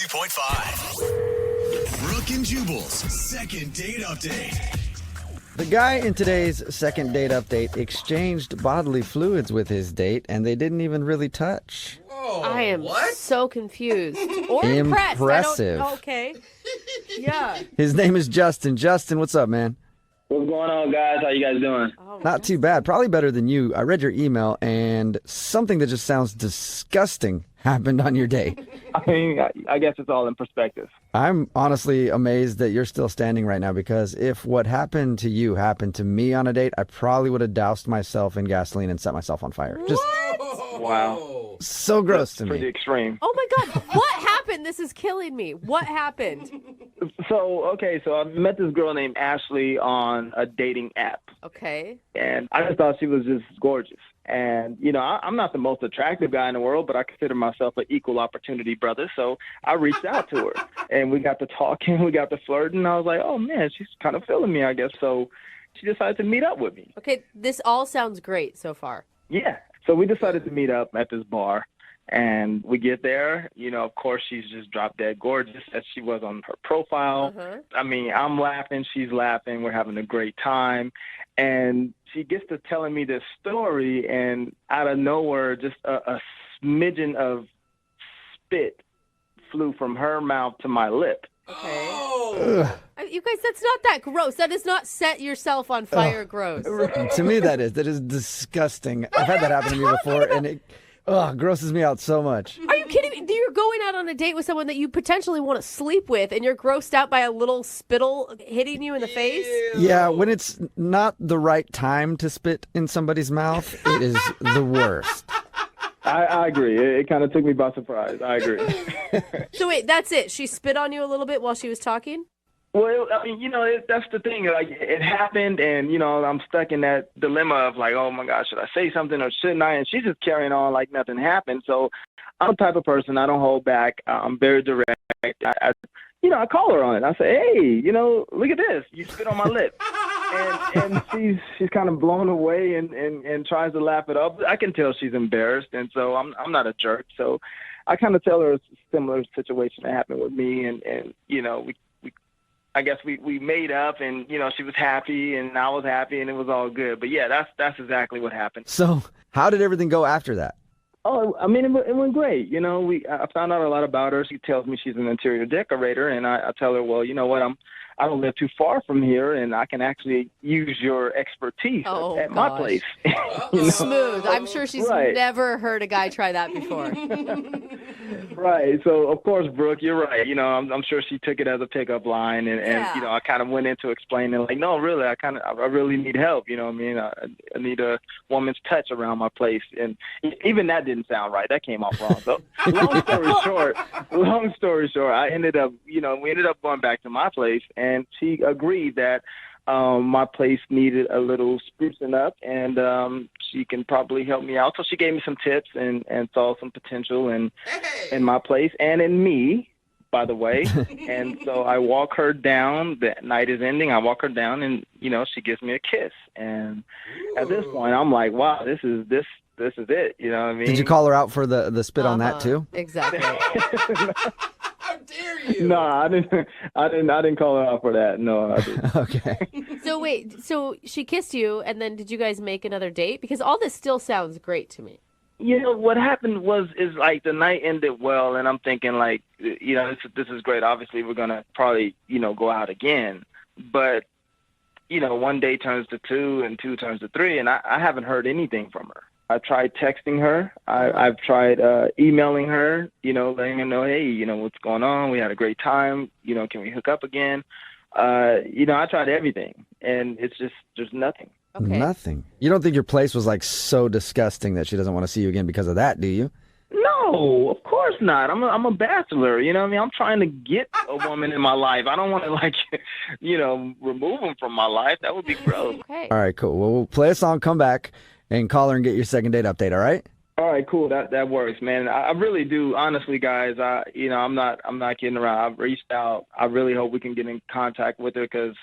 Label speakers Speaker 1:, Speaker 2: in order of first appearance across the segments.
Speaker 1: 92.5. Brooke and Jubal's second date update.
Speaker 2: The guy in today's second date update exchanged bodily fluids with his date, and they didn't even really touch.
Speaker 3: I am so confused. Or impressed.
Speaker 2: Impressive.
Speaker 3: Okay. Yeah.
Speaker 2: His name is Justin. Justin, what's up, man?
Speaker 4: What's going on, guys? How you guys doing?
Speaker 2: Not too bad. Probably better than you. I read your email, and something that just sounds disgusting happened on your date.
Speaker 4: I mean, I guess it's all in perspective.
Speaker 2: I'm honestly amazed that you're still standing right now, because if what happened to you happened to me on a date, I probably would have doused myself in gasoline and set myself on fire. Just
Speaker 4: Wow.
Speaker 2: so gross to
Speaker 4: Pretty
Speaker 2: me.
Speaker 4: extreme.
Speaker 3: Oh my God. What happened? This is killing me. What happened?
Speaker 4: So I met this girl named Ashley on a dating app.
Speaker 3: Okay.
Speaker 4: And I just thought she was just gorgeous. And, I'm not the most attractive guy in the world, but I consider myself an equal opportunity brother. So I reached out to her, and we got to talking, we got to flirting. I was like, oh, man, she's kind of feeling me, I guess. So she decided to meet up with me.
Speaker 3: Okay. This all sounds great so far.
Speaker 4: Yeah. So we decided to meet up at this bar. And we get there, of course, she's just drop dead gorgeous as she was on her profile.
Speaker 3: Uh-huh.
Speaker 4: I mean, I'm laughing, she's laughing, we're having a great time. And she gets to telling me this story, and out of nowhere, just a smidgen of spit flew from her mouth to my lip.
Speaker 3: Okay.
Speaker 2: Ugh.
Speaker 3: You guys, that's not that gross. That is not set yourself on fire gross.
Speaker 2: To me, that is disgusting. I've had that happen to me before, and it grosses me out so much.
Speaker 3: Are you kidding me? You're going out on a date with someone that you potentially want to sleep with, and you're grossed out by a little spittle hitting you in the face?
Speaker 2: Yeah, when it's not the right time to spit in somebody's mouth, it is the worst.
Speaker 4: I agree. It kind of took me by surprise. I agree.
Speaker 3: So wait, that's it. She spit on you a little bit while she was talking?
Speaker 4: Well, I mean, that's the thing. Like, it happened, and, I'm stuck in that dilemma of, like, oh, my gosh, should I say something or shouldn't I? And she's just carrying on like nothing happened. So I'm the type of person, I don't hold back. I'm very direct. I call her on it. I say, hey, look at this. You spit on my lip. And she's kind of blown away and tries to laugh it up. I can tell she's embarrassed, and so I'm not a jerk. So I kind of tell her a similar situation that happened with me, and I guess we made up, and she was happy and I was happy, and it was all good. But yeah, that's exactly what happened.
Speaker 2: So how did everything go after that?
Speaker 4: Oh, I mean, it went great. I found out a lot about her. She tells me she's an interior decorator, and I tell her, well, you know what, I don't live too far from here, and I can actually use your expertise at my place.
Speaker 3: Smooth. I'm sure she's never heard a guy try that before.
Speaker 4: Right. So, of course, Brooke, you're right. I'm sure she took it as a pickup line, and I kind of went into explaining, like, no, really, I really need help. You know what I mean? I need a woman's touch around my place. And even that didn't sound right. That came off wrong. So, long story short, I ended up, we ended up going back to my place, and she agreed that my place needed a little sprucing up, and she can probably help me out. So she gave me some tips and saw some potential in my place and in me, by the way. And so I walk her down. The night is ending. I walk her down, and she gives me a kiss. And at this point, I'm like, wow, this is it. You know what I mean?
Speaker 2: Did you call her out for the spit on that too?
Speaker 3: Exactly.
Speaker 5: How dare you?
Speaker 4: No, I didn't call her out for that. No, I didn't.
Speaker 2: Okay.
Speaker 3: So wait, so she kissed you, and then did you guys make another date? Because all this still sounds great to me.
Speaker 4: What happened is like the night ended well, and I'm thinking, like, this is great. Obviously, we're gonna probably go out again, but one day turns to two, and two turns to three, and I haven't heard anything from her. I tried texting her. I've tried emailing her, letting her know, hey, what's going on? We had a great time. Can we hook up again? I tried everything, and it's just, there's nothing.
Speaker 3: Okay.
Speaker 2: Nothing. You don't think your place was like so disgusting that she doesn't want to see you again because of that, do you?
Speaker 4: No, of course not. I'm a bachelor. You know what I mean? I'm trying to get a woman in my life. I don't want to, remove them from my life. That would be gross.
Speaker 3: Okay.
Speaker 2: All right, cool. Well, we'll play a song, come back, and call her and get your second date update, all right?
Speaker 4: All right, cool. That works, man. I really do. Honestly, guys, I'm not kidding around. I've reached out. I really hope we can get in contact with her, because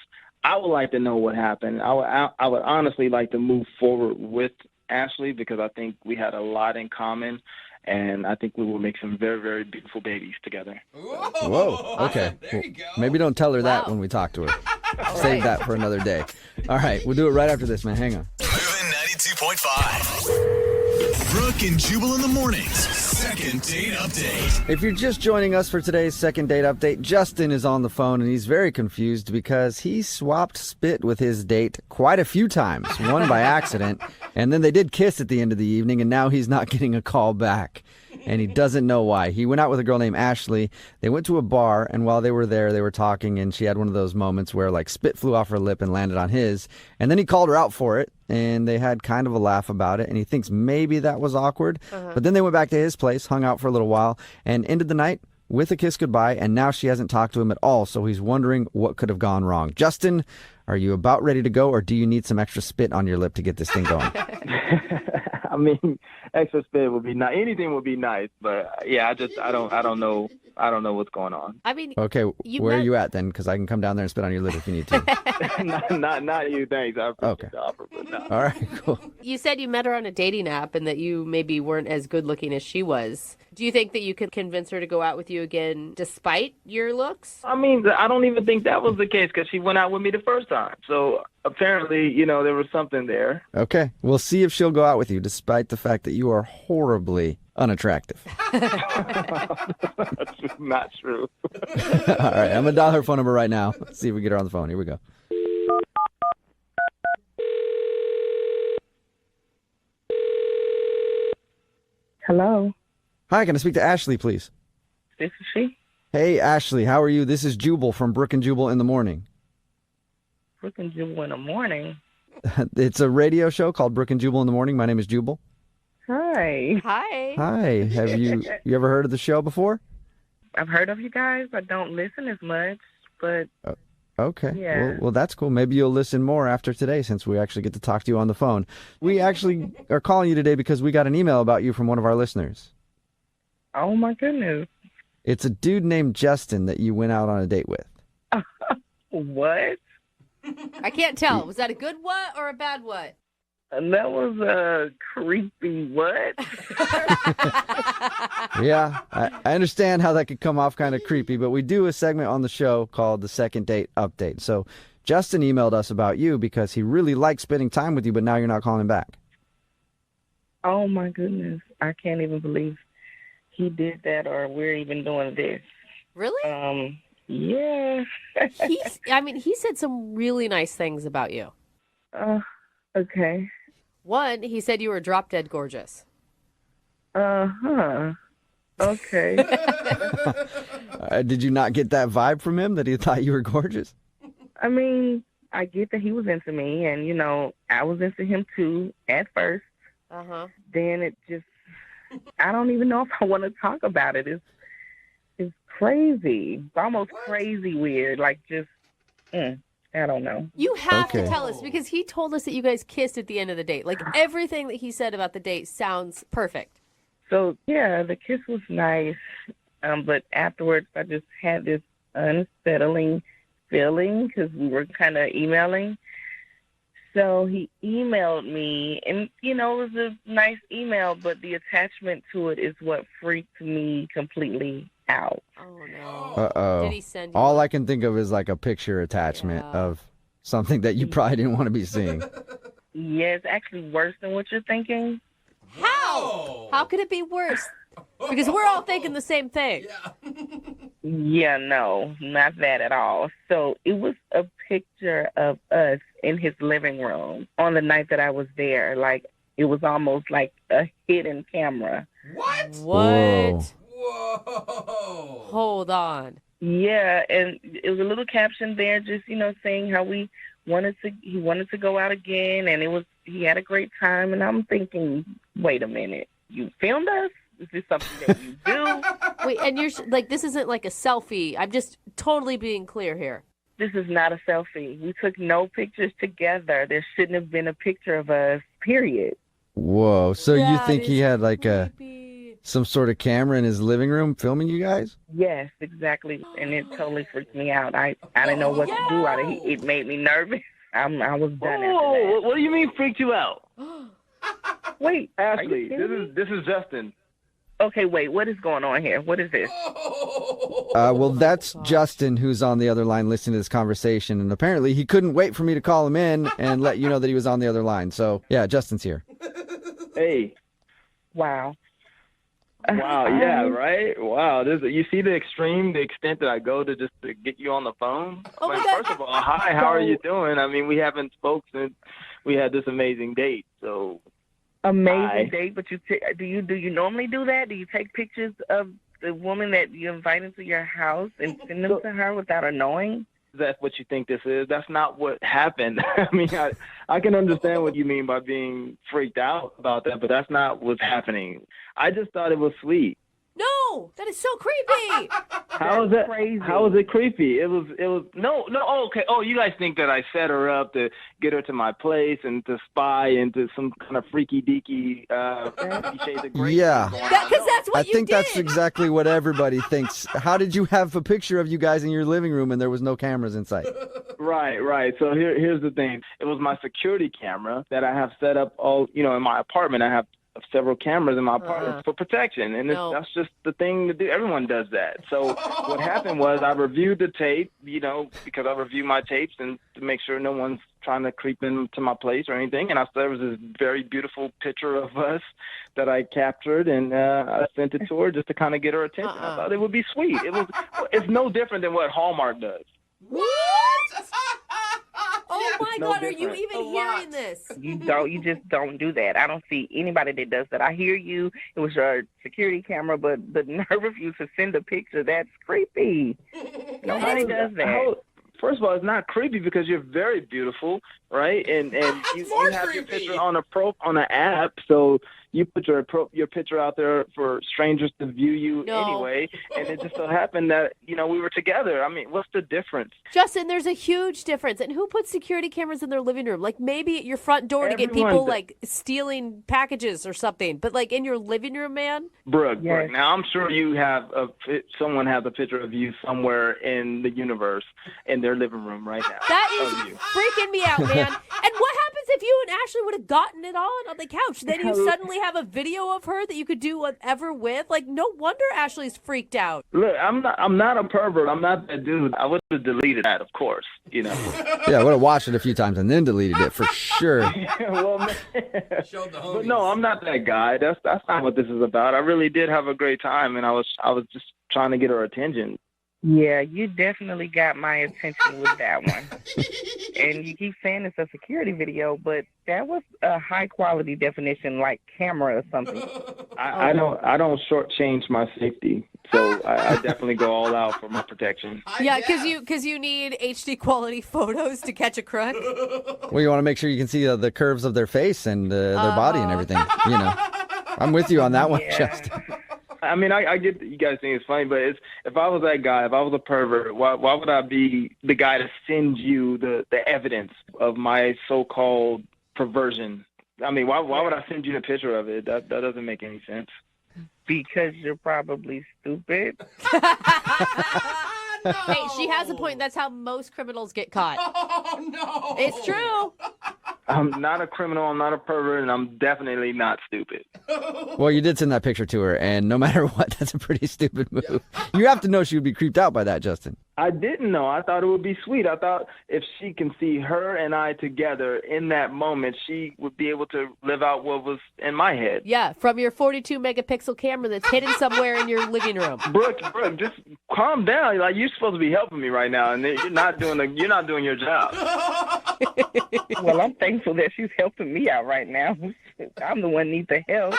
Speaker 4: I would like to know what happened. I would honestly like to move forward with Ashley, because I think we had a lot in common. and I think we will make some very, very beautiful babies together.
Speaker 2: Whoa. Okay.
Speaker 5: There you go.
Speaker 2: Maybe don't tell her that
Speaker 3: Wow.
Speaker 2: when we talk to her. Save that for another day. All right. We'll do it right after this, man. Hang on.
Speaker 1: Moving 92.5. Brooke and Jubal in the mornings. Second date update.
Speaker 2: If you're just joining us for today's second date update, Justin is on the phone and he's very confused because he swapped spit with his date quite a few times, one by accident, and then they did kiss at the end of the evening, and now he's not getting a call back. And he doesn't know why. He went out with a girl named Ashley. They went to a bar, and while they were there, they were talking, and she had one of those moments where, like, spit flew off her lip and landed on his. And then he called her out for it, and they had kind of a laugh about it, and he thinks maybe that was awkward. But then they went back to his place, hung out for a little while, and ended the night with a kiss goodbye, and now she hasn't talked to him at all, so he's wondering what could have gone wrong. Justin, are you about ready to go, or do you need some extra spit on your lip to get this thing going?
Speaker 4: I mean, extra spit would be nice. Anything would be nice, but yeah, I don't know what's going on.
Speaker 3: I mean,
Speaker 2: Okay, where are you at then? Because I can come down there and spit on your lip if you need to.
Speaker 4: not you, thanks. I appreciate
Speaker 2: Okay.
Speaker 4: the offer, but no.
Speaker 2: All right, cool.
Speaker 3: you said you met her on a dating app and that you maybe weren't as good looking as she was. Do you think that you could convince her to go out with you again despite your looks?
Speaker 4: I mean, I don't even think that was the case because she went out with me the first time. So apparently, there was something there.
Speaker 2: Okay, we'll see if she'll go out with you despite the fact that you are horribly unattractive.
Speaker 4: That's not true.
Speaker 2: All right, I'm going to dial her phone number right now. Let's see if we get her on the phone. Here we go.
Speaker 6: Hello,
Speaker 2: Hi, can I speak to Ashley, please?
Speaker 6: this is she.
Speaker 2: Hey, Ashley, how are you? This is Jubal from Brooke and Jubal in the morning.
Speaker 6: Brooke and Jubal in the morning.
Speaker 2: It's a radio show called Brooke and Jubal in the morning. My name is Jubal.
Speaker 6: Hi.
Speaker 3: Hi.
Speaker 2: Hi, have you ever heard of the show before?
Speaker 6: I've heard of you guys. I don't listen as much, but
Speaker 2: Okay.
Speaker 6: Yeah.
Speaker 2: Well, that's cool. Maybe you'll listen more after today since we actually get to talk to you on the phone. We actually are calling you today because we got an email about you from one of our listeners.
Speaker 6: oh my goodness.
Speaker 2: It's a dude named Justin that you went out on a date with.
Speaker 6: What?
Speaker 3: I can't tell. Was that a good what or a bad what?
Speaker 6: That was a creepy what?
Speaker 2: Yeah, I understand how that could come off kind of creepy, but we do a segment on the show called the Second Date Update. So Justin emailed us about you because he really likes spending time with you, but now you're not calling back.
Speaker 6: Oh my goodness. I can't even believe he did that or we're even doing this.
Speaker 3: Really?
Speaker 6: Yeah.
Speaker 3: He said some really nice things about you.
Speaker 6: Okay.
Speaker 3: One, he said you were drop dead gorgeous.
Speaker 6: Uh-huh. Okay.
Speaker 2: Did you not get that vibe from him that he thought you were gorgeous?
Speaker 6: I mean, I get that he was into me and, I was into him too at first.
Speaker 3: Uh-huh.
Speaker 6: Then it just, I don't even know if I want to talk about it. It's crazy. It's almost crazy weird. Like just, I don't know.
Speaker 3: You have to
Speaker 2: Okay.
Speaker 3: tell us because he told us that you guys kissed at the end of the date. Like everything that he said about the date sounds perfect.
Speaker 6: So, yeah, the kiss was nice. But afterwards, I just had this unsettling feeling because we were kind of emailing. So he emailed me, and, it was a nice email, but the attachment to it is what freaked me completely out.
Speaker 3: Oh, no.
Speaker 2: Uh-oh.
Speaker 3: Did he send you
Speaker 2: All
Speaker 3: one?
Speaker 2: I can think of is like a picture attachment
Speaker 3: Yeah.
Speaker 2: of something that you probably didn't want to be seeing.
Speaker 6: Yeah, it's actually worse than what you're thinking.
Speaker 3: How? How could it be worse? Because we're all thinking the same thing.
Speaker 6: Yeah, no, not that at all. So it was a picture of us in his living room on the night that I was there. Like, it was almost like a hidden camera.
Speaker 5: What?
Speaker 3: What?
Speaker 5: Whoa.
Speaker 3: Hold on.
Speaker 6: Yeah, and it was a little caption there just, saying how he wanted to go out again, and he had a great time. And I'm thinking, wait a minute, you filmed us? Is this something that you do?
Speaker 3: Wait, and you're like, this isn't like a selfie. I'm just totally being clear here.
Speaker 6: This is not a selfie. We took no pictures together. There shouldn't have been a picture of us, period.
Speaker 2: Whoa. So you
Speaker 3: That
Speaker 2: think he
Speaker 3: is
Speaker 2: had like
Speaker 3: creepy.
Speaker 2: some sort of camera in his living room filming you guys?
Speaker 6: Yes, exactly. And it totally freaked me out. I didn't know what to do. It made me nervous. I was done after
Speaker 4: Whoa,
Speaker 6: that.
Speaker 4: what do you mean freaked you out?
Speaker 6: Wait, are you
Speaker 4: Ashley,
Speaker 6: kidding me?
Speaker 4: this is Justin.
Speaker 6: Okay, wait. What is going on here? What is this?
Speaker 2: Well, that's Justin who's on the other line listening to this conversation, and apparently he couldn't wait for me to call him in and let you know that he was on the other line. So, yeah, Justin's here.
Speaker 4: Hey.
Speaker 6: Wow.
Speaker 4: Wow, yeah, right? Wow, you see the extent that I go to just to get you on the phone?
Speaker 3: Oh my
Speaker 4: I mean,
Speaker 3: God.
Speaker 4: first of all, hi, how are you doing? I mean, we haven't spoken since we had this amazing date, so...
Speaker 6: Amazing date, but do you normally do that? Do you take pictures of the woman that you invite into your house and send them to her without her knowing?
Speaker 4: That's what you think this is. That's not what happened. I mean, I can understand what you mean by being freaked out about that, but that's not what's happening. I just thought it was sweet.
Speaker 3: No, that is so creepy.
Speaker 4: How is that
Speaker 6: crazy?
Speaker 4: How is it creepy? It was no. Oh, okay. Oh, you guys think that I set her up to get her to my place and to spy into some kind of freaky deaky shades of gray?
Speaker 2: Yeah.
Speaker 3: Because that's what
Speaker 2: I
Speaker 3: you
Speaker 2: think
Speaker 3: did.
Speaker 2: that's exactly what everybody thinks. How did you have a picture of you guys in your living room and there was no cameras in sight?
Speaker 4: Right. So here's the thing. It was my security camera that I have set up in my apartment. I have several cameras in my apartment for protection, and that's just the thing to do. Everyone does that. So what happened was I reviewed the tape, because I review my tapes and to make sure no one's trying to creep into my place or anything. And I saw there was this very beautiful picture of us that I captured, and I sent it to her just to kind of get her attention. I thought it would be sweet. It's no different than what Hallmark does.
Speaker 3: What? Oh my God, are you even hearing this?
Speaker 6: You just don't do that. I don't see anybody that does that. I hear you. It was your security camera, but the nerve of you to send a picture, that's creepy. Nobody does that.
Speaker 4: First of all, it's not creepy because you're very beautiful, right? And you have your picture on an app, so you put your picture out there for strangers to view you anyway. And it just so happened that we were together. I mean, what's the difference?
Speaker 3: Justin, there's a huge difference. And who puts security cameras in their living room? Like maybe at your front door to get people like stealing packages or something. But like in your living room, man.
Speaker 4: Brooke, now I'm sure you have someone has a picture of you somewhere in the universe in their living room right now.
Speaker 3: That is freaking me out, man. And what happens if you and Ashley would have gotten it on the couch? Then you suddenly have a video of her that you could do whatever with. Like, no wonder Ashley's freaked out.
Speaker 4: Look, I'm not a pervert. I'm not that dude. I would have deleted that, of course.
Speaker 2: Yeah, I would have watched it a few times and then deleted it for sure.
Speaker 4: But no, I'm not that guy. That's not what this is about. I really did have a great time, and I was just trying to get her attention.
Speaker 6: Yeah, you definitely got my attention with that one. And you keep saying it's a security video, but that was a high quality definition, like camera or something.
Speaker 4: I don't shortchange my safety, so I definitely go all out for my protection.
Speaker 3: Yeah, because you need HD quality photos to catch a crook.
Speaker 2: Well, you want to make sure you can see the curves of their face and their body and everything. I'm with you on that one, Justin.
Speaker 4: I mean, I get that you guys think it's funny, but if I was that guy, if I was a pervert, why would I be the guy to send you the evidence of my so-called perversion? I mean, why would I send you the picture of it? That doesn't make any sense.
Speaker 6: Because you're probably stupid.
Speaker 5: No.
Speaker 3: Hey, she has a point. That's how most criminals get caught.
Speaker 5: Oh, no.
Speaker 3: It's true.
Speaker 4: I'm not a criminal, I'm not a pervert, and I'm definitely not stupid.
Speaker 2: Well, you did send that picture to her, and no matter what, that's a pretty stupid move. You have to know she would be creeped out by that, Justin.
Speaker 4: I didn't know. I thought it would be sweet. I thought if she can see her and I together in that moment, she would be able to live out what was in my head.
Speaker 3: Yeah, from your 42 megapixel camera that's hidden somewhere in your living room.
Speaker 4: Brooke, just calm down. Like, you're supposed to be helping me right now, and you're not doing your job.
Speaker 6: Well, I'm thankful that she's helping me out right now. I'm the one who needs the help.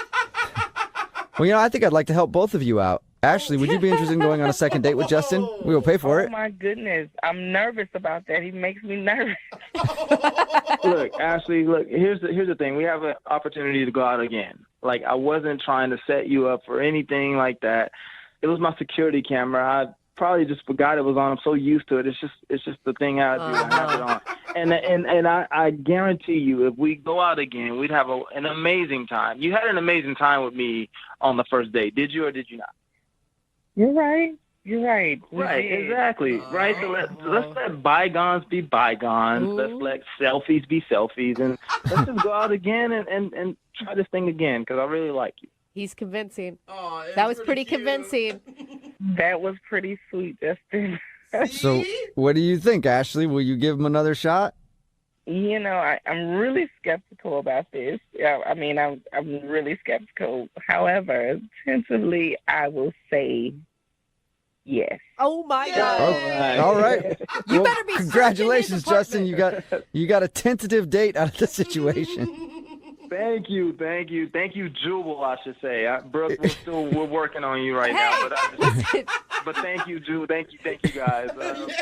Speaker 2: Well, I think I'd like to help both of you out. Ashley, would you be interested in going on a second date with Justin? We will pay for it.
Speaker 6: Oh, my goodness. I'm nervous about that. He makes me nervous.
Speaker 4: Look, Ashley, here's the thing. We have an opportunity to go out again. Like, I wasn't trying to set you up for anything like that. It was my security camera. I probably just forgot it was on. I'm so used to it. It's just the thing I do. I have it on. And I guarantee you, if we go out again, we'd have an amazing time. You had an amazing time with me on the first date. Did you or did you not?
Speaker 6: You're right. Right,
Speaker 4: exactly. Right. So let's let bygones be bygones.
Speaker 3: Ooh.
Speaker 4: Let's let selfies be selfies, and let's just go out again and try this thing again because I really like you.
Speaker 3: He's convincing.
Speaker 5: Oh,
Speaker 3: That was pretty
Speaker 5: cute.
Speaker 3: convincing.
Speaker 6: That was pretty sweet, Justin.
Speaker 2: So,
Speaker 5: See?
Speaker 2: what do you think, Ashley? Will you give him another shot?
Speaker 6: You know, I'm really skeptical about this. Yeah, I mean, I'm really skeptical. However, tentatively, I will say yes.
Speaker 3: Oh my
Speaker 5: Yeah.
Speaker 3: God.
Speaker 2: All right.
Speaker 3: You
Speaker 2: Well,
Speaker 3: better be
Speaker 2: congratulations,
Speaker 3: searching his
Speaker 2: Justin. You got a tentative date out of the situation.
Speaker 4: Thank you, Jubal. I should say, Brooke. We're working on you right now, but thank you, Jubal. Thank you guys.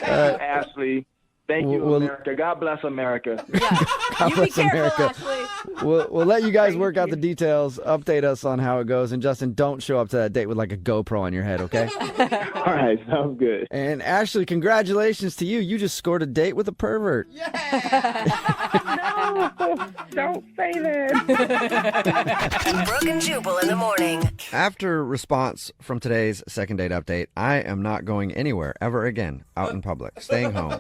Speaker 4: Ashley. Thank you,
Speaker 2: Well,
Speaker 4: America. God bless America.
Speaker 3: Yeah. You be
Speaker 2: bless
Speaker 3: careful,
Speaker 2: America.
Speaker 3: Ashley.
Speaker 2: We'll let you guys work out the details. Update us on how it goes. And Justin, don't show up to that date with like a GoPro on your head, okay?
Speaker 4: All right, sounds good.
Speaker 2: And Ashley, congratulations to you. You just scored a date with a pervert.
Speaker 6: No, don't say that.
Speaker 7: Brooke and Jubal in the morning.
Speaker 2: After response from today's second date update, I am not going anywhere ever again out in public, staying home.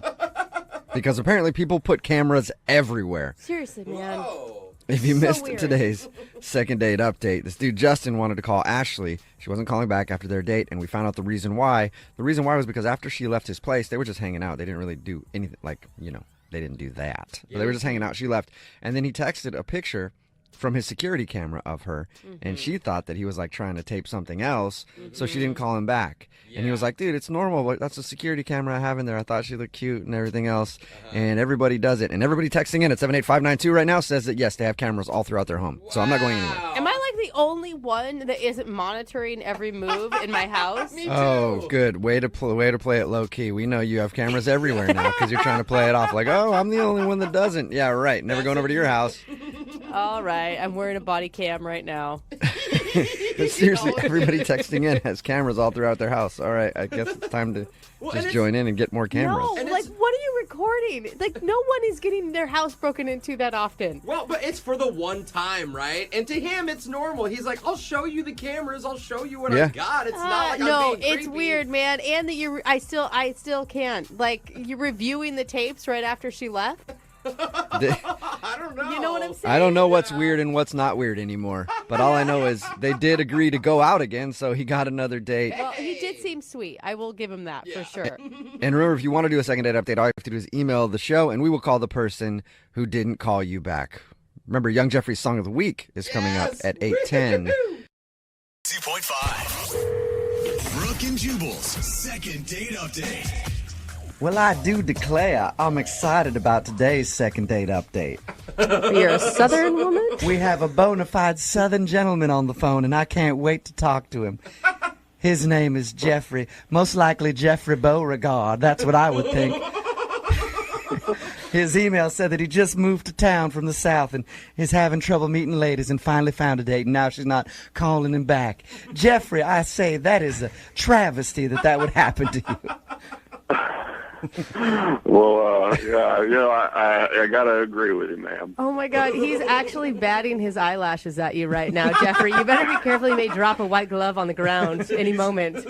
Speaker 2: Because apparently people put cameras everywhere.
Speaker 3: Seriously, man.
Speaker 5: Oh.
Speaker 2: If you
Speaker 3: So
Speaker 2: missed
Speaker 3: weird.
Speaker 2: today's second date update, this dude Justin wanted to call Ashley. She wasn't calling back after their date, and we found out the reason why. The reason why was because after she left his place, they were just hanging out. They didn't really do anything, like, they didn't do that. But they were just hanging out. She left, and then he texted a picture from his security camera of her, and she thought that he was like trying to tape something else, so she didn't call him back. And he was like, dude, it's normal, but that's a security camera I have in there. I thought she looked cute and everything else, and everybody does it. And everybody texting in at 78592 right now says that yes, they have cameras all throughout their home, so I'm not going anywhere.
Speaker 3: Am I like the only one that isn't monitoring every move in my house?
Speaker 5: Me too.
Speaker 2: Oh, good. Way to play it low key. We know you have cameras everywhere now because you're trying to play it off like, oh, I'm the only one that doesn't. Yeah, right. Never going over to your house.
Speaker 3: All right, I'm wearing a body cam right now.
Speaker 2: But seriously, everybody texting in has cameras all throughout their house. All right, I guess it's time to just join in and get more cameras.
Speaker 3: No, like, what are you recording? Like, no one is getting their house broken into that often.
Speaker 5: Well, but it's for the one time, right? And to him, it's normal. He's like, I'll show you the cameras. I'll show you what I got. It's not like
Speaker 3: no,
Speaker 5: I'm being
Speaker 3: it's
Speaker 5: creepy.
Speaker 3: weird, man. And that I still can't. Like, you're reviewing the tapes right after she left.
Speaker 5: I don't know.
Speaker 3: You know what I'm saying?
Speaker 2: I don't know what's weird and what's not weird anymore. But all I know is they did agree to go out again, so he got another date.
Speaker 3: Well, he did seem sweet. I will give him that for sure.
Speaker 2: And remember, if you want to do a second date update, all you have to do is email the show, and we will call the person who didn't call you back. Remember, Young Jeffrey's Song of the Week is coming up at 8:10.
Speaker 1: 2.5. Brooke and Jubal's second date update.
Speaker 2: Well, I do declare I'm excited about today's second date update.
Speaker 3: You're a Southern woman?
Speaker 2: We have a bona fide Southern gentleman on the phone, and I can't wait to talk to him. His name is Jeffrey, most likely Jeffrey Beauregard. That's what I would think. His email said that he just moved to town from the South and is having trouble meeting ladies and finally found a date, and now she's not calling him back. Jeffrey, I say that is a travesty that would happen to you.
Speaker 8: Well, I gotta agree with you, ma'am.
Speaker 3: Oh my God, he's actually batting his eyelashes at you right now, Jeffrey. You better be careful. He may drop a white glove on the ground any moment.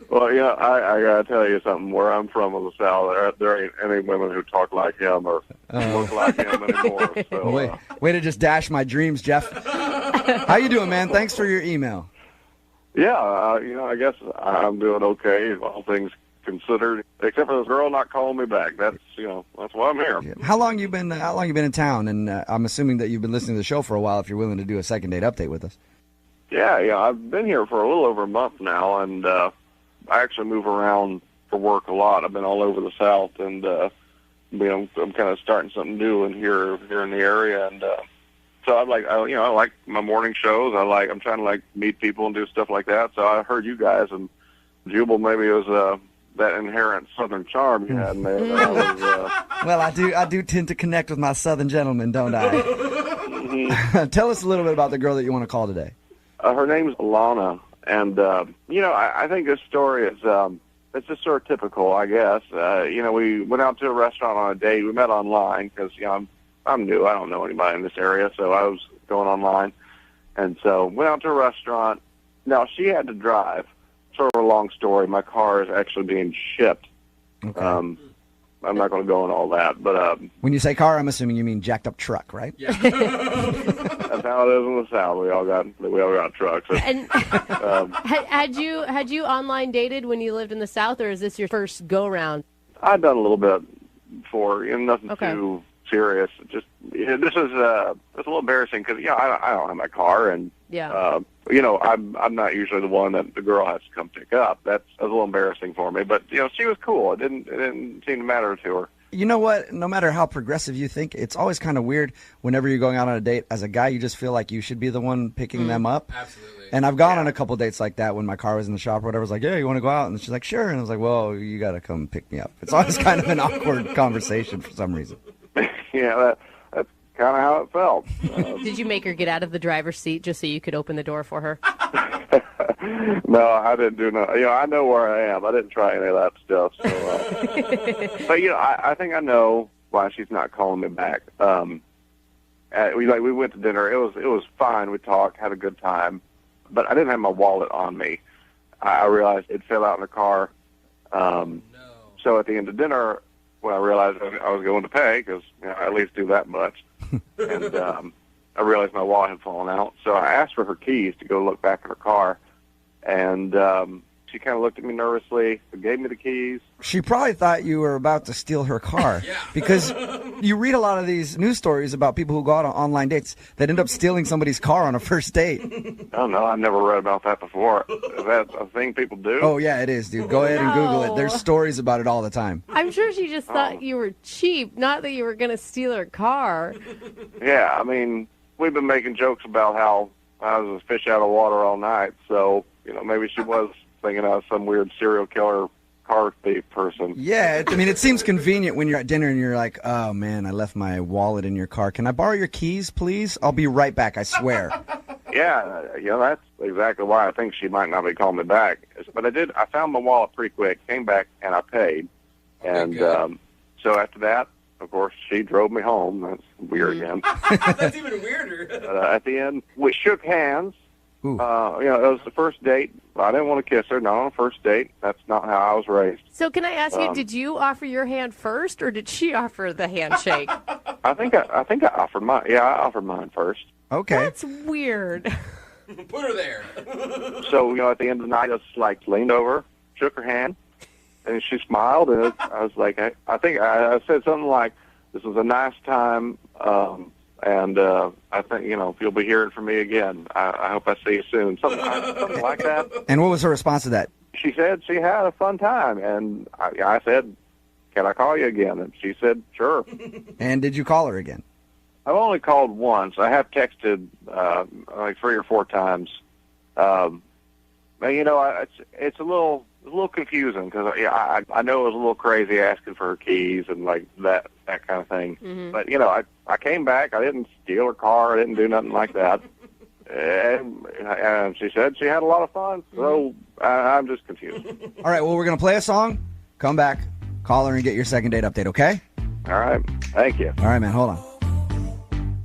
Speaker 8: Well, yeah, I gotta tell you something. Where I'm from in the South, there ain't any women who talk like him or look like him anymore. So,
Speaker 2: Way to just dash my dreams, Jeff. How you doing, man? Thanks for your email.
Speaker 8: yeah, I guess I'm doing okay, all things considered, except for this girl not calling me back. That's why I'm here.
Speaker 2: How long you been in town? And I'm assuming that you've been listening to the show for a while. If you're willing to do a second date update with us.
Speaker 8: Yeah, I've been here for a little over a month now, and I actually move around for work a lot. I've been all over the South, and I'm kind of starting something new in here in the area, and so I like my morning shows. I'm trying to meet people and do stuff like that. So I heard you guys, and Jubal, maybe it was that inherent Southern charm you had in there.
Speaker 2: Well, I do tend to connect with my Southern gentlemen, don't I? Tell us a little bit about the girl that you want to call today.
Speaker 8: Her name's Alana, and I think this story is it's just sort of typical, I guess. We went out to a restaurant on a date. We met online because I'm new. I don't know anybody in this area, so I was going online, and so went out to a restaurant. Now she had to drive. Sort of a long story. My car is actually being shipped.
Speaker 2: Okay.
Speaker 8: I'm not going to go into all that, but
Speaker 2: when you say car, I'm assuming you mean jacked up truck, right?
Speaker 5: Yeah.
Speaker 8: that's how it is in the South. We all got trucks.
Speaker 3: And had you online dated when you lived in the South, or is this your first go round?
Speaker 8: I've done a little bit before, nothing
Speaker 3: Okay.
Speaker 8: too serious. Just this is it's a little embarrassing because I don't have my car, and
Speaker 3: Yeah.
Speaker 8: I'm not usually the one that the girl has to come pick up. That's a little embarrassing for me. But she was cool. It didn't seem to matter to her.
Speaker 2: You know what? No matter how progressive you think, it's always kind of weird whenever you're going out on a date. As a guy, you just feel like you should be the one picking them up.
Speaker 5: Absolutely.
Speaker 2: And I've gone on a couple dates like that when my car was in the shop or whatever. I was like, yeah, you want to go out? And she's like, sure. And I was like, well, you got to come pick me up. It's always kind of an awkward conversation for some reason.
Speaker 8: Yeah, that's kind of how it felt.
Speaker 3: Did you make her get out of the driver's seat just so you could open the door for her?
Speaker 8: No, I didn't do no. I know where I am. I didn't try any of that stuff. So, but I think I know why she's not calling me back. We went to dinner. It was fine. We talked, had a good time, but I didn't have my wallet on me. I realized it fell out in the car. So at the end of dinner, when I realized I was going to pay, because I at least do that much, and I realized my wallet had fallen out. So I asked for her keys to go look back in her car, and she kind of looked at me nervously, gave me the keys.
Speaker 2: She probably thought you were about to steal her car.
Speaker 5: Yeah.
Speaker 2: Because you read a lot of these news stories about people who go out on online dates that end up stealing somebody's car on a first date.
Speaker 8: Oh, no, I've never read about that before. Is that a thing people do?
Speaker 2: Oh, yeah, it is, dude. Go ahead and Google it.
Speaker 3: No.
Speaker 2: There's stories about it all the time.
Speaker 3: I'm sure she just thought you were cheap, not that you were going to steal her car.
Speaker 8: Yeah, I mean, we've been making jokes about how I was a fish out of water all night, so, maybe she was thinking I was some weird serial killer car thief person.
Speaker 2: Yeah, I mean, it seems convenient when you're at dinner and you're like, oh, man, I left my wallet in your car. Can I borrow your keys, please? I'll be right back, I swear.
Speaker 8: Yeah, that's exactly why I think she might not be calling me back. But I found my wallet pretty quick, came back, and I paid. And
Speaker 5: good.
Speaker 8: so after that, of course, she drove me home. That's weird again.
Speaker 5: That's even weirder.
Speaker 8: At the end, we shook hands.
Speaker 2: Ooh.
Speaker 8: It was the first date. I didn't want to kiss her, not on a first date. That's not how I was raised.
Speaker 3: So can I ask you, did you offer your hand first, or did she offer the handshake?
Speaker 8: I think I offered mine. Yeah, I offered mine first.
Speaker 2: Okay.
Speaker 3: That's weird.
Speaker 5: Put her there.
Speaker 8: So, at the end of the night, I just leaned over, shook her hand, and she smiled, and I was like, I think I said something like, "This was a nice time, and I think if you'll be hearing from me again, I hope I see you soon." Something like that.
Speaker 2: And what was her response to that?
Speaker 8: She said she had a fun time, and I said, "Can I call you again?" And she said, "Sure."
Speaker 2: And did you call her again?
Speaker 8: I've only called once. I have texted like 3 or 4 times. But it's a little confusing because I know it was a little crazy asking for her keys and like that kind of thing.
Speaker 3: Mm-hmm.
Speaker 8: But I came back. I didn't steal her car. I didn't do nothing like that. And she said she had a lot of fun. So I'm just confused.
Speaker 2: All right, well, we're going to play a song. Come back, call her, and get your second date update, okay?
Speaker 8: All right. Thank you.
Speaker 2: All right, man, hold on.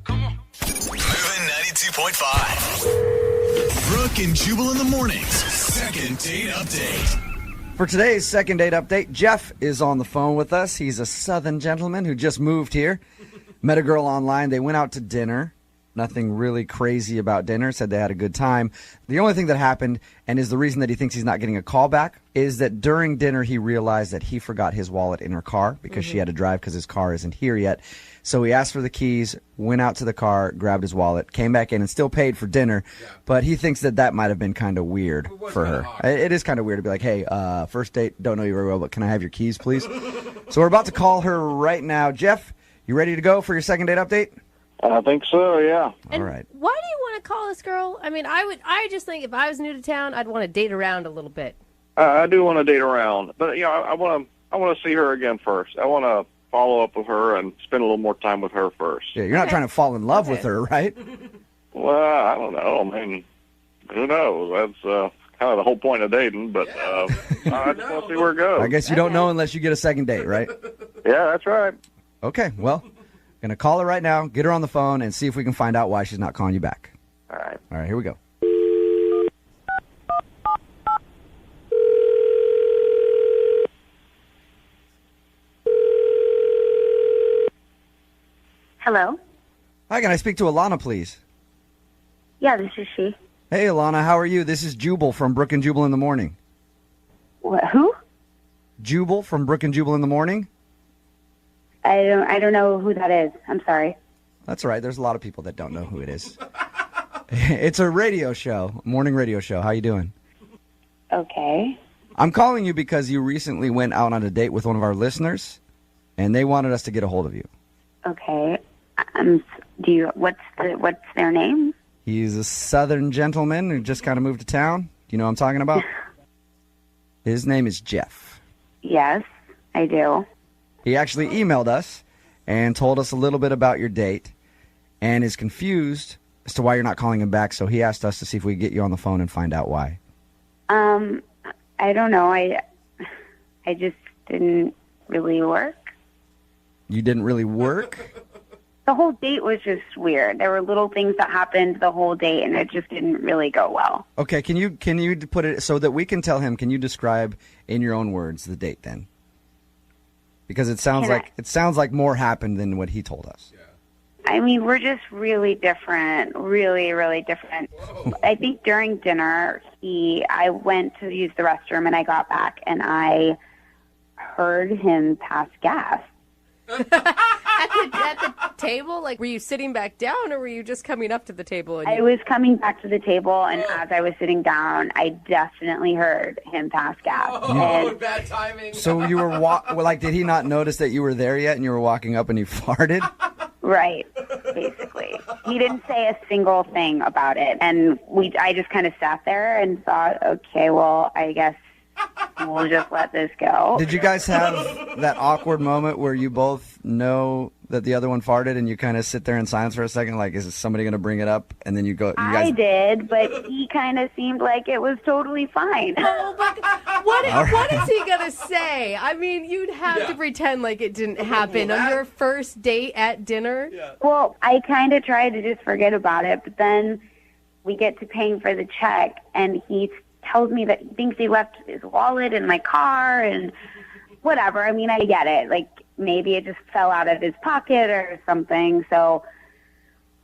Speaker 1: Moving 92.5. Brooke and Jubal in the mornings. Second date update.
Speaker 2: For today's second date update, Jeff is on the phone with us. He's a Southern gentleman who just moved here. Met a girl online. They went out to dinner. Nothing really crazy about dinner. Said they had a good time. The only thing that happened, and is the reason that he thinks he's not getting a call back, is that during dinner he realized that he forgot his wallet in her car because she had to drive because his car isn't here yet. So he asked for the keys, went out to the car, grabbed his wallet, came back in and still paid for dinner.
Speaker 5: Yeah.
Speaker 2: But he thinks that might have been kind of weird
Speaker 5: was
Speaker 2: for
Speaker 5: kinda
Speaker 2: her.
Speaker 5: odd.
Speaker 2: It is kind of weird to be like, hey, first date, don't know you very well, but can I have your keys, please? So we're about to call her right now. Jeff, you ready to go for your second date update?
Speaker 8: I think so, yeah.
Speaker 3: And
Speaker 2: All right.
Speaker 3: why do you want to call this girl? I mean, I just think if I was new to town, I'd want to date around a little bit.
Speaker 8: I do want to date around, but I want to see her again first. I want to follow up with her and spend a little more time with her first.
Speaker 2: Yeah, you're not trying to fall in love with her, right?
Speaker 8: Well, I don't know. I mean, who knows? That's kind of the whole point of dating, but I just want to see where it goes.
Speaker 2: I guess you don't know unless you get a second date, right?
Speaker 8: Yeah, that's right.
Speaker 2: Okay, well, gonna call her right now, get her on the phone, and see if we can find out why she's not calling you back.
Speaker 8: All right.
Speaker 2: All right, here we go.
Speaker 7: Hello?
Speaker 2: Hi, can I speak to Alana, please?
Speaker 7: Yeah, this is she.
Speaker 2: Hey, Alana, how are you? This is Jubal from Brooke and Jubal in the Morning.
Speaker 7: What? Who?
Speaker 2: Jubal from Brooke and Jubal in the Morning?
Speaker 7: I don't know who that is. I'm sorry.
Speaker 2: That's all right. There's a lot of people that don't know who it is. It's a radio show, a morning radio show. How you doing?
Speaker 7: Okay.
Speaker 2: I'm calling you because you recently went out on a date with one of our listeners, and they wanted us to get a hold of you.
Speaker 7: Okay. What's their name?
Speaker 2: He's a southern gentleman who just kind of moved to town. Do you know what I'm talking about? His name is Jeff.
Speaker 7: Yes, I do.
Speaker 2: He actually emailed us and told us a little bit about your date and is confused as to why you're not calling him back, so he asked us to see if we could get you on the phone and find out why.
Speaker 7: I don't know. I just didn't really work.
Speaker 2: You didn't really work?
Speaker 7: The whole date was just weird. There were little things that happened the whole date, and it just didn't really go well.
Speaker 2: Okay, can you put it so that we can tell him, can you describe in your own words the date then? Because it sounds like more happened than what he told us.
Speaker 7: I mean, we're just really different, really, really different. I think during dinner, I went to use the restroom, and I got back, and I heard him pass gas.
Speaker 3: At the table? Like, were you sitting back down, or were you just coming up to the table?
Speaker 7: I was coming back to the table, and as I was sitting down, I definitely heard him pass gas.
Speaker 5: Oh, bad timing.
Speaker 2: So you were did he not notice that you were there yet, and you were walking up and he farted?
Speaker 7: Right, basically. He didn't say a single thing about it, and I just kind of sat there and thought, okay, well, I guess we'll just let this go.
Speaker 2: Did you guys have that awkward moment where you both know that the other one farted and you kind of sit there in silence for a second, like, is somebody going to bring it up? And then you go,
Speaker 7: I did, but he kind of seemed like it was totally fine.
Speaker 3: Oh, but what is he going to say? I mean, you'd have to pretend like it didn't happen on your first date at dinner.
Speaker 5: Yeah.
Speaker 7: Well, I kind of tried to just forget about it, but then we get to paying for the check, and he tells me that he thinks he left his wallet in my car and whatever. I mean, I get it. Like, maybe it just fell out of his pocket or something. So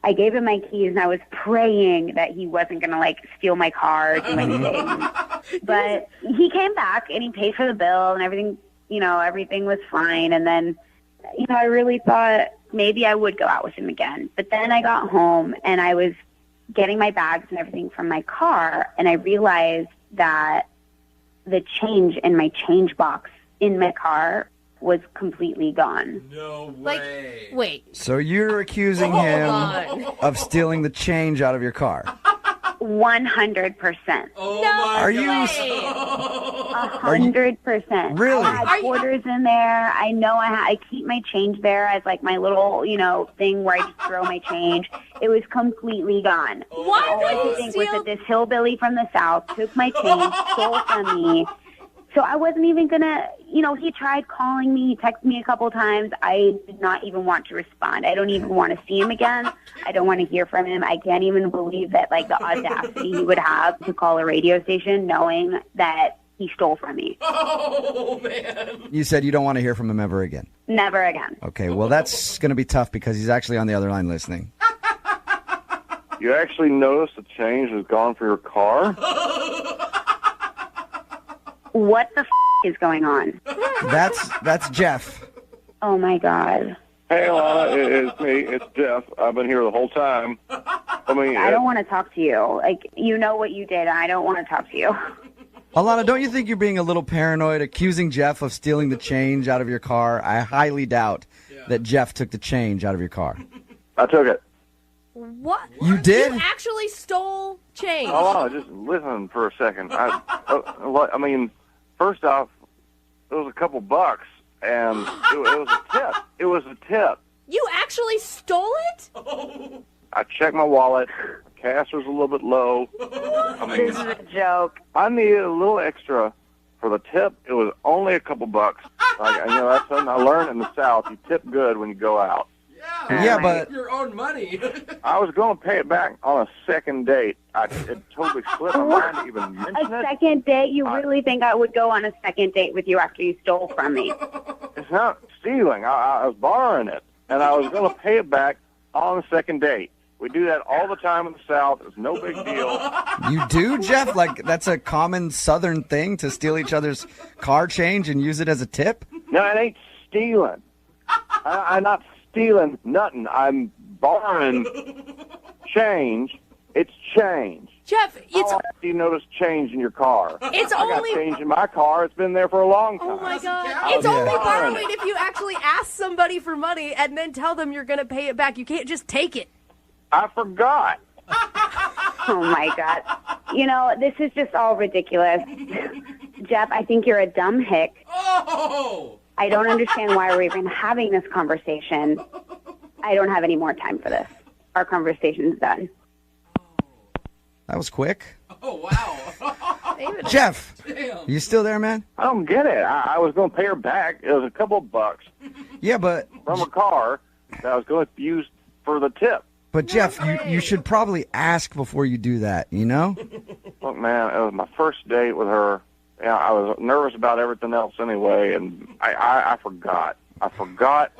Speaker 7: I gave him my keys, and I was praying that he wasn't going to, steal my car or do anything. But he came back, and he paid for the bill, and everything, everything was fine. And then, I really thought maybe I would go out with him again. But then I got home, and I was getting my bags and everything from my car, and I realized that the change in my change box in my car was completely gone.
Speaker 5: No way.
Speaker 3: Wait.
Speaker 2: So you're accusing him of stealing the change out of your car?
Speaker 7: 100%.
Speaker 5: Oh,
Speaker 3: No
Speaker 5: my
Speaker 2: Are you-
Speaker 5: God.
Speaker 7: 100%.
Speaker 2: Really?
Speaker 7: I had quarters in there. I know I keep my change there as my little, thing where I just throw my change. It was completely gone.
Speaker 3: Why
Speaker 7: All I
Speaker 3: would
Speaker 7: could
Speaker 3: you
Speaker 7: think was
Speaker 3: steal?
Speaker 7: that this hillbilly from the South took my change, stole from me. So I wasn't even going to, he tried calling me, he texted me a couple times. I did not even want to respond. I don't even want to see him again. I don't want to hear from him. I can't even believe that, the audacity he would have to call a radio station knowing that he stole from me.
Speaker 5: Oh, man.
Speaker 2: You said you don't want to hear from him ever again.
Speaker 7: Never again.
Speaker 2: Okay, well, that's going to be tough because he's actually on the other line listening.
Speaker 8: You actually noticed the change is gone for your car?
Speaker 7: What the is going on?
Speaker 2: That's Jeff.
Speaker 7: Oh, my God.
Speaker 8: Hey, Alana, it's me. It's Jeff. I've been here the whole time. I
Speaker 7: don't want to talk to you. You know what you did. I don't want to talk to you.
Speaker 2: Alana, don't you think you're being a little paranoid, accusing Jeff of stealing the change out of your car? I highly doubt that Jeff took the change out of your car.
Speaker 8: I took it.
Speaker 3: What?
Speaker 2: You did?
Speaker 3: You actually stole change.
Speaker 8: Alana, just listen for a second. First off, it was a couple bucks, and it was a tip. It was a tip.
Speaker 3: You actually stole it?
Speaker 8: I checked my wallet. Cash was a little bit low.
Speaker 7: This is a joke.
Speaker 8: I needed a little extra for the tip. It was only a couple bucks. That's something I learned in the South. You tip good when you go out.
Speaker 2: Yeah, but
Speaker 5: Your own money.
Speaker 8: I was going to pay it back on a second date. It totally slipped my mind to even mention
Speaker 7: A
Speaker 8: it.
Speaker 7: second date? You really think I would go on a second date with you after you stole from me?
Speaker 8: It's not stealing. I was borrowing it, and I was going to pay it back on the second date. We do that all the time in the South. It's no big deal.
Speaker 2: You do, Jeff? Like, that's a common Southern thing to steal each other's car change and use it as a tip?
Speaker 8: No, it ain't stealing. I'm not stealing nothing. I'm borrowing change. It's change.
Speaker 3: Jeff,
Speaker 8: How often do you notice change in your car?
Speaker 3: It's
Speaker 8: I got change in my car. It's been there for a long time.
Speaker 3: Oh my God. It's only borrowing if you actually ask somebody for money and then tell them you're going to pay it back. You can't just take it.
Speaker 8: I forgot.
Speaker 7: Oh, my God. You know, this is just all ridiculous. Jeff, I think you're a dumb hick.
Speaker 5: Oh!
Speaker 7: I don't understand why we're even having this conversation. I don't have any more time for this. Our conversation's done.
Speaker 2: That was quick.
Speaker 5: Oh, wow.
Speaker 2: Jeff,
Speaker 5: Damn.
Speaker 2: you still there, man?
Speaker 8: I don't get it. I was going to pay her back. It was a couple of bucks
Speaker 2: Yeah, but
Speaker 8: from a car that I was going to use for the tip.
Speaker 2: Jeff, you should probably ask before you do that, you know?
Speaker 8: Look, man, it was my first date with her. Yeah, I was nervous about everything else anyway, and I forgot. I forgot,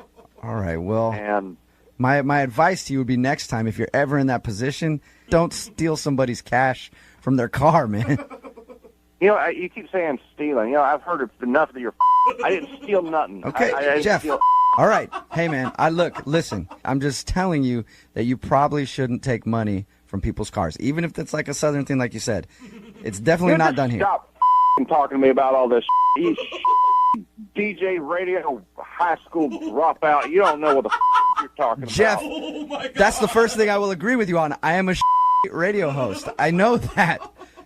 Speaker 2: All right, well,
Speaker 8: and
Speaker 2: my advice to you would be next time, if you're ever in that position, don't steal somebody's cash from their car, man.
Speaker 8: you know, you keep saying stealing. You know, I've heard it enough of your. I didn't steal nothing.
Speaker 2: Okay,
Speaker 8: I didn't
Speaker 2: Jeff.
Speaker 8: steal.
Speaker 2: All right. Hey, man, listen, I'm just telling you that you probably shouldn't take money from people's cars, even if it's like a Southern thing, like you said. It's definitely not done here.
Speaker 8: Stop talking to me about all this. You DJ radio high school dropout. You don't know what the you're talking
Speaker 2: Jeff,
Speaker 8: about.
Speaker 5: Oh, my God.
Speaker 2: that's the first thing I will agree with you on. I am a radio host. I know that.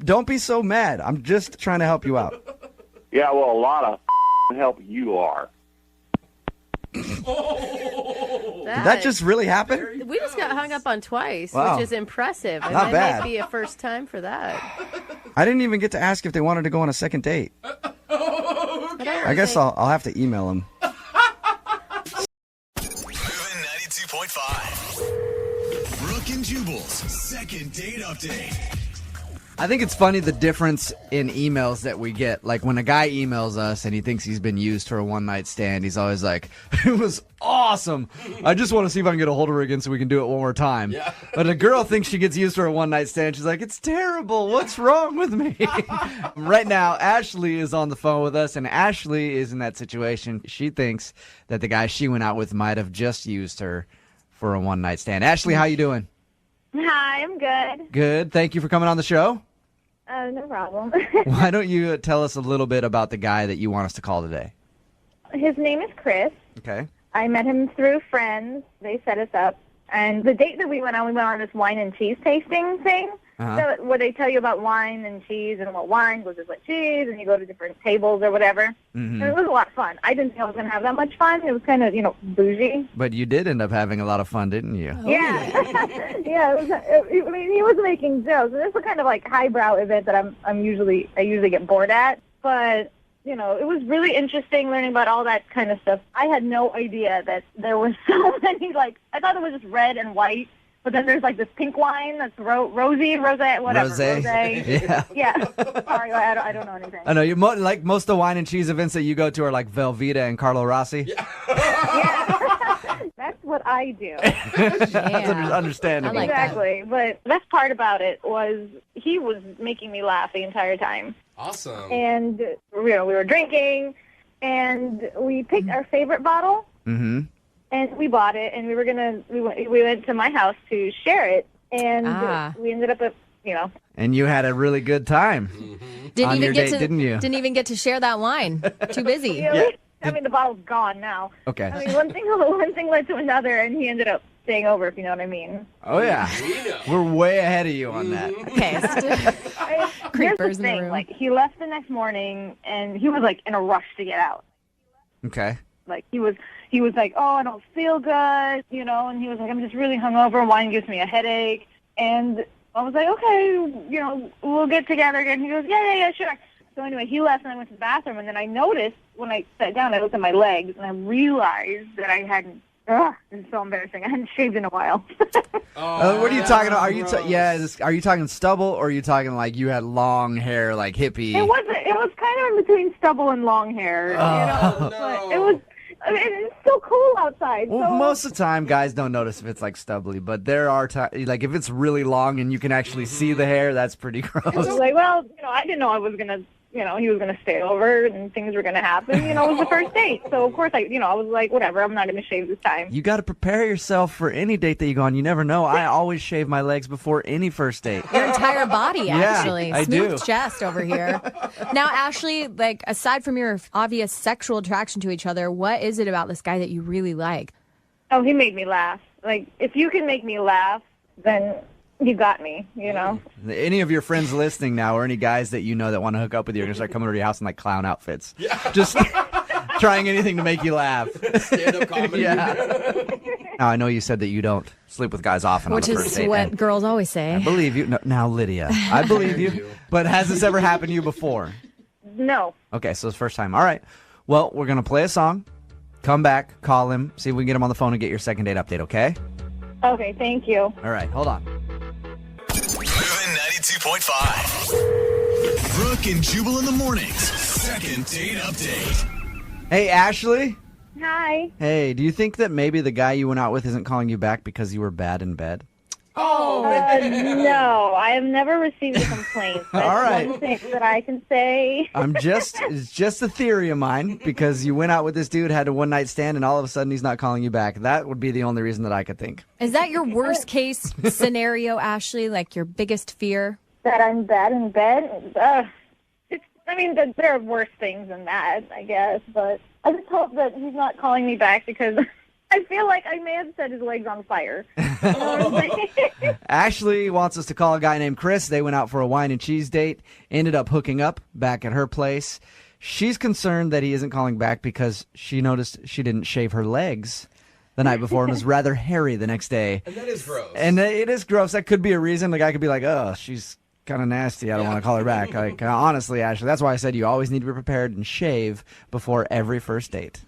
Speaker 2: Don't be so mad. I'm just trying to help you out.
Speaker 8: Yeah, well, a lot of help you are.
Speaker 2: Did that just really happen?
Speaker 3: We just got hung up on twice,
Speaker 2: Wow.
Speaker 3: which is impressive. And
Speaker 2: Not
Speaker 3: that
Speaker 2: bad.
Speaker 3: might be a first time for that.
Speaker 2: I didn't even get to ask if they wanted to go on a second date. I guess I'll have to email them.
Speaker 1: Moving 92.5. Brooke and Jubal's second date update.
Speaker 2: I think it's funny the difference in emails that we get. Like when a guy emails us and he thinks he's been used for a one-night stand, he's always like, it was awesome. I just want to see if I can get a hold of her again so we can do it one more time.
Speaker 5: Yeah.
Speaker 2: But a girl thinks she gets used for a one-night stand. She's like, it's terrible. What's wrong with me? Right now, Ashley is on the phone with us, and Ashley is in that situation. She thinks that the guy she went out with might have just used her for a one-night stand. Ashley, how you doing?
Speaker 9: Hi, I'm good.
Speaker 2: Good. Thank you for coming on the show.
Speaker 9: No problem.
Speaker 2: Why don't you tell us a little bit about the guy that you want us to call today?
Speaker 9: His name is Chris.
Speaker 2: Okay.
Speaker 9: I met him through friends. They set us up. And the date that we went on this wine and cheese tasting thing.
Speaker 2: Uh-huh.
Speaker 9: So where they tell you about wine and cheese and what wine goes with what cheese, and you go to different tables or whatever.
Speaker 2: Mm-hmm.
Speaker 9: And it was a lot of fun. I didn't think I was going to have that much fun. It was kind of, bougie.
Speaker 2: But you did end up having a lot of fun, didn't you?
Speaker 9: Yeah. Yeah. I mean, he was making jokes. And this is the kind of like highbrow event that I usually get bored at. But it was really interesting learning about all that kind of stuff. I had no idea that there was so many, I thought it was just red and white, but then there's this pink wine that's rosé, whatever.
Speaker 2: Rosé. Yeah.
Speaker 9: Yeah. Sorry, I don't know anything.
Speaker 2: I know, like most of the wine and cheese events that you go to are like Velveeta and Carlo Rossi.
Speaker 9: Yeah. That's what I do.
Speaker 2: That's understandable.
Speaker 3: I like that.
Speaker 9: Exactly. But the best part about it was he was making me laugh the entire time.
Speaker 5: Awesome.
Speaker 9: And, we were drinking, and we picked our favorite bottle.
Speaker 2: Mm-hmm.
Speaker 9: And we bought it, and we went to my house to share it, and we ended up at,
Speaker 2: And you had a really good time on your date, didn't you?
Speaker 10: Didn't even get to share that wine. Too busy.
Speaker 2: Yeah.
Speaker 9: I mean, the bottle's gone now.
Speaker 2: Okay.
Speaker 9: I mean, one thing led to another, and he ended up staying over, if you know what I mean.
Speaker 2: Oh, yeah. We're way ahead of you on that.
Speaker 10: Okay.
Speaker 9: Here's
Speaker 10: Creepers
Speaker 9: the
Speaker 10: in the
Speaker 9: thing,
Speaker 10: room.
Speaker 9: he left the next morning, and he was, in a rush to get out.
Speaker 2: Okay.
Speaker 9: He was like, oh, I don't feel good, and he was like, I'm just really hungover. Wine gives me a headache. And I was like, okay, we'll get together again. He goes, yeah, sure. So anyway, he left, and I went to the bathroom, and then I noticed when I sat down, I looked at my legs, and I realized that I hadn't. It's so embarrassing. I hadn't shaved in a while.
Speaker 2: What are you talking about? Are you are you talking stubble, or are you talking like you had long hair, like hippie?
Speaker 9: It was kind of in between stubble and long hair,
Speaker 2: Oh.
Speaker 9: But it was. I mean, it's still cool outside.
Speaker 2: Well,
Speaker 9: so.
Speaker 2: most of the time, guys don't notice if it's like stubbly, but there are times, like if it's really long and you can actually see the hair, that's pretty
Speaker 9: I was
Speaker 2: gross.
Speaker 9: like, well, I didn't know I was gonna, he was gonna stay over and things were gonna happen. It was the first date, so of course I was like, whatever, I'm not gonna shave this time.
Speaker 2: You got to prepare yourself for any date that you go on. You never know. I always shave my legs before any first date.
Speaker 10: Your entire body, actually.
Speaker 2: I
Speaker 10: Smooth
Speaker 2: do.
Speaker 10: chest over here. Now, Ashley, like, aside from your obvious sexual attraction to each other, what is it about this guy that you really like?
Speaker 9: Oh, he made me laugh. Like, if you can make me laugh, then you got me,
Speaker 2: Any of your friends listening now, or any guys that you know that want to hook up with you, are going to start coming over to your house in like clown outfits. Yeah. Just trying anything to make you laugh.
Speaker 5: Stand-up comedy.
Speaker 2: Yeah. Now, I know you said that you don't sleep with guys often
Speaker 10: Which
Speaker 2: on the first
Speaker 10: is
Speaker 2: date.
Speaker 10: what
Speaker 2: and
Speaker 10: girls always say.
Speaker 2: I believe you. No, now, Lydia, I believe you. But has this ever happened to you before?
Speaker 9: No.
Speaker 2: Okay, so it's the first time. All right. Well, we're going to play a song, come back, call him, see if we can get him on the phone and get your second date update, okay?
Speaker 9: Okay, thank you.
Speaker 2: All right, hold on.
Speaker 1: Moving 92.5. Brooke and Jubal in the mornings. Second date update.
Speaker 2: Hey, Ashley.
Speaker 9: Hi.
Speaker 2: Hey, do you think that maybe the guy you went out with isn't calling you back because you were bad in bed?
Speaker 9: No, I have never received a complaint. That's
Speaker 2: All right.
Speaker 9: one thing that I can say.
Speaker 2: It's just a theory of mine because you went out with this dude, had a one-night stand, and all of a sudden he's not calling you back. That would be the only reason that I could think.
Speaker 10: Is that your worst case scenario, Ashley? Like your biggest fear?
Speaker 9: That I'm bad in bed? There are worse things than that, I guess. But I just hope that he's not calling me back because I feel like I may have set his legs on fire. You know what I'm saying?
Speaker 2: Ashley wants us to call a guy named Chris. They went out for a wine and cheese date, ended up hooking up back at her place. She's concerned that he isn't calling back because she noticed she didn't shave her legs the night before and was rather hairy the next day.
Speaker 5: And that is gross.
Speaker 2: And it is gross. That could be a reason. The guy could be like, oh, she's kind of nasty. I don't want to call her back. Like, honestly, Ashley, that's why I said you always need to be prepared and shave before every first date.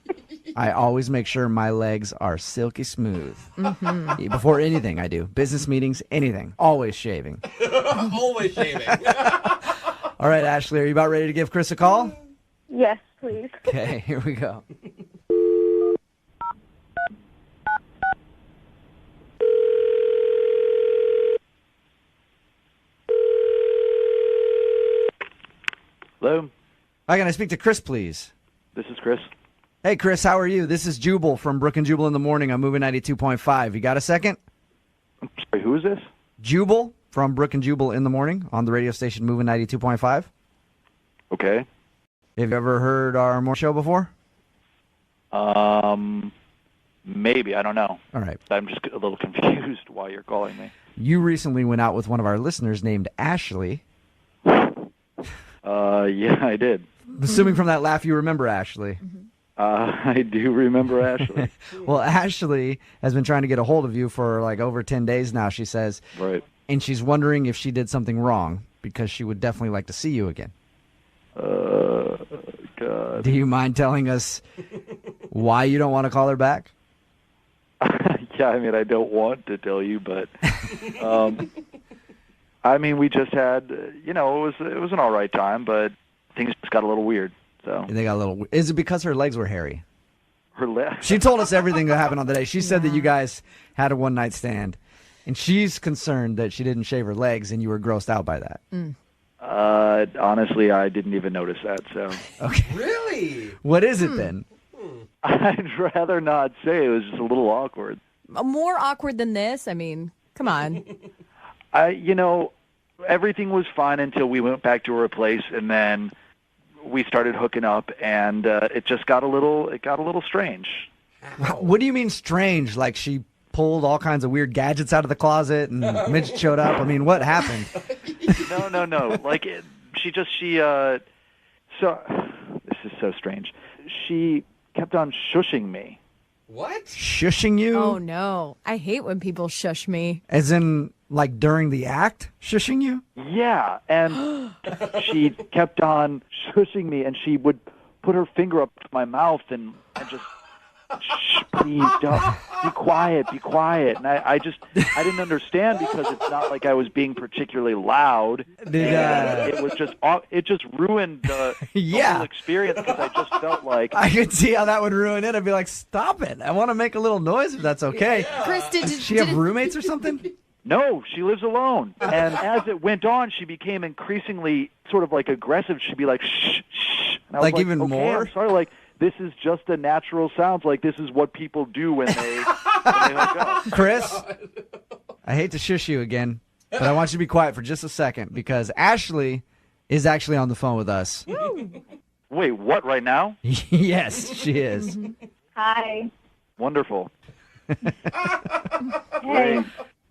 Speaker 2: I always make sure my legs are silky smooth. Mm-hmm. Before anything I do. Business meetings, anything. Always shaving.
Speaker 5: Always shaving.
Speaker 2: All right, Ashley, are you about ready to give Chris a call?
Speaker 9: Yes, please.
Speaker 2: Okay, here we go.
Speaker 11: Hello,
Speaker 2: Hi, can I speak to Chris, please?
Speaker 11: this is Chris.
Speaker 2: Hey, Chris, how are you? This is Jubal from Brooke and Jubal in the morning. I'm moving 92.5. You got a second?
Speaker 11: I'm sorry, who is this?
Speaker 2: Jubal from Brooke and Jubal in the morning on the radio station moving 92.5.
Speaker 11: Okay.
Speaker 2: Have you ever heard our morning show before?
Speaker 11: Maybe, I don't know.
Speaker 2: All right.
Speaker 11: I'm just a little confused why you're calling me.
Speaker 2: You recently went out with one of our listeners named Ashley.
Speaker 11: Yeah, I did.
Speaker 2: Assuming from that laugh you remember Ashley.
Speaker 11: I do remember Ashley.
Speaker 2: Well, Ashley has been trying to get a hold of you for like over 10 days now, she says.
Speaker 11: Right.
Speaker 2: And she's wondering if she did something wrong because she would definitely like to see you again.
Speaker 11: God.
Speaker 2: Do you mind telling us why you don't want to call her back?
Speaker 11: Yeah, I mean, I don't want to tell you, but I mean, we just had, it was an all right time, but things just got a little weird. So
Speaker 2: They got a little. Is it because her legs were hairy?
Speaker 11: her left.
Speaker 2: She told us everything that happened on the day. She said that you guys had a one-night stand, and she's concerned that she didn't shave her legs, and you were grossed out by that.
Speaker 11: Honestly, I didn't even notice that. So
Speaker 2: Okay.
Speaker 5: Really?
Speaker 2: What is it then?
Speaker 11: I'd rather not say. It was just a little awkward.
Speaker 10: More awkward than this? I mean, come on.
Speaker 11: Everything was fine until we went back to her place, and then we started hooking up, and it just got a little strange.
Speaker 2: What do you mean strange? Like she pulled all kinds of weird gadgets out of the closet and Mitch showed up? I mean, what happened?
Speaker 11: No. Like so this is so strange. She kept on shushing me.
Speaker 5: What?
Speaker 2: Shushing you?
Speaker 10: Oh, no. I hate when people shush me.
Speaker 2: As in, like, during the act? Shushing you?
Speaker 11: Yeah, and she kept on shushing me, and she would put her finger up to my mouth and just Shh, please don't. Be quiet, be quiet. And I didn't understand because it's not like I was being particularly loud. It just ruined the whole experience because I just felt like
Speaker 2: I could see how that would ruin it. I'd be like, stop it. I want to make a little noise if that's okay.
Speaker 10: Yeah. Chris,
Speaker 2: does she have roommates or something?
Speaker 11: No, she lives alone. And as it went on, she became increasly sort of like aggressive. She'd be like, shh, shh. And I was
Speaker 2: like even
Speaker 11: okay,
Speaker 2: more?
Speaker 11: I'm sorry, like, this is just a natural sound. Like, this is what people do when they hook up.
Speaker 2: Chris, I hate to shush you again, but I want you to be quiet for just a second because Ashley is actually on the phone with us.
Speaker 11: Wait, what, right now?
Speaker 2: Yes, she is.
Speaker 9: Hi.
Speaker 11: Wonderful.
Speaker 9: Hey,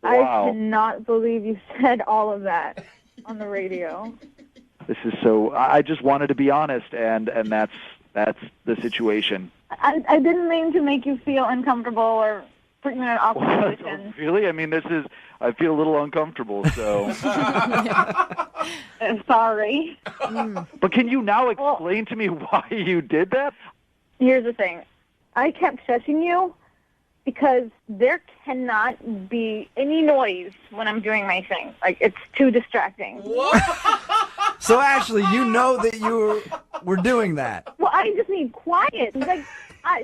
Speaker 11: Wow.
Speaker 9: I cannot believe you said all of that on the radio.
Speaker 11: This is so... I just wanted to be honest, and that's the situation.
Speaker 9: I didn't mean to make you feel uncomfortable or put you in an awkward position.
Speaker 11: Really? I mean, I feel a little uncomfortable, so...
Speaker 9: Sorry.
Speaker 11: But can you now explain to me why you did that?
Speaker 9: Here's the thing. I kept shushing you because there cannot be any noise when I'm doing my thing. Like, it's too distracting.
Speaker 2: So, Ashley, you know that you were doing that.
Speaker 9: Well, I just need quiet. Like,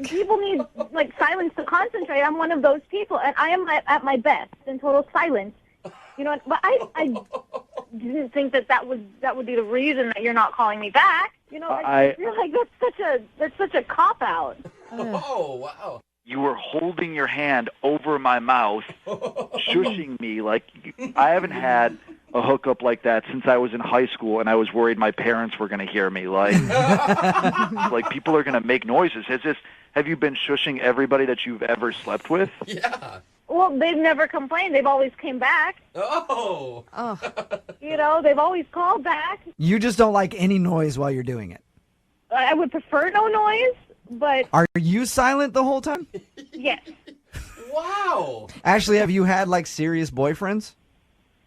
Speaker 9: people need, like, silence to concentrate. I'm one of those people, and I am at my best in total silence. You know, but I didn't think that would be the reason that you're not calling me back. You know, I feel like that's such a cop out.
Speaker 5: Oh, wow.
Speaker 11: You were holding your hand over my mouth, shushing me. Like, I haven't had a hookup like that since I was in high school, and I was worried my parents were going to hear me. Like, like people are going to make noises. Have you been shushing everybody that you've ever slept with?
Speaker 5: Yeah.
Speaker 9: Well, they've never complained. They've always came back.
Speaker 5: Oh.
Speaker 9: You know, they've always called back.
Speaker 2: You just don't like any noise while you're doing it.
Speaker 9: I would prefer no noise, but
Speaker 2: Are you silent the whole time?
Speaker 9: yes.
Speaker 5: Wow.
Speaker 2: Ashley, have you had, like, serious boyfriends?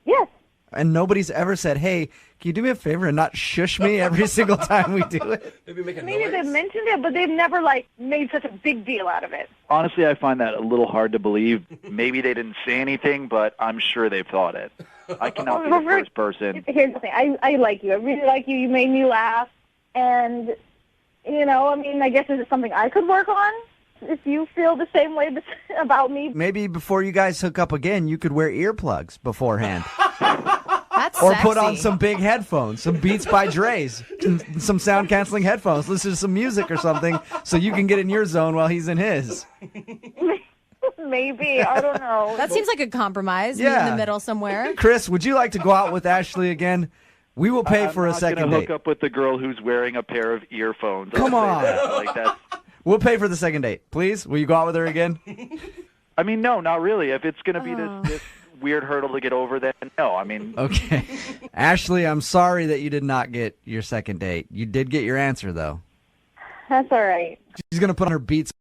Speaker 9: Yes.
Speaker 2: And nobody's ever said, hey, can you do me a favor and not shush me every single time we do it?
Speaker 5: Maybe make a
Speaker 9: Maybe
Speaker 5: noise.
Speaker 9: they've mentioned it, but they've never, like, made such a big deal out of it.
Speaker 11: Honestly, I find that a little hard to believe. Maybe they didn't say anything, but I'm sure they've thought it. I cannot be the first person.
Speaker 9: Here's the thing. I like you. I really like you. You made me laugh. And, you know, I mean, I guess this is something I could work on. If you feel the same way about me.
Speaker 2: Maybe before you guys hook up again, you could wear earplugs beforehand.
Speaker 10: That's
Speaker 2: Or
Speaker 10: sexy.
Speaker 2: put on some big headphones, some Beats by Dre's, some sound-canceling headphones. Listen to some music or something so you can get in your zone while he's in his.
Speaker 9: Maybe. I don't know.
Speaker 10: That seems like a compromise. Meet in the middle somewhere.
Speaker 2: Chris, would you like to go out with Ashley again? We will pay for a second
Speaker 11: I'm not
Speaker 2: date.
Speaker 11: gonna hook up with the girl who's wearing a pair of earphones.
Speaker 2: Come
Speaker 11: I'll
Speaker 2: on.
Speaker 11: say that. Like, that's...
Speaker 2: We'll pay for the second date. Please? Will you go out with her again?
Speaker 11: I mean, no, not really. If it's going to be this weird hurdle to get over, then no. I mean...
Speaker 2: Okay. Ashley, I'm sorry that you did not get your second date. You did get your answer, though.
Speaker 9: That's all right.
Speaker 2: She's going to put on her Beats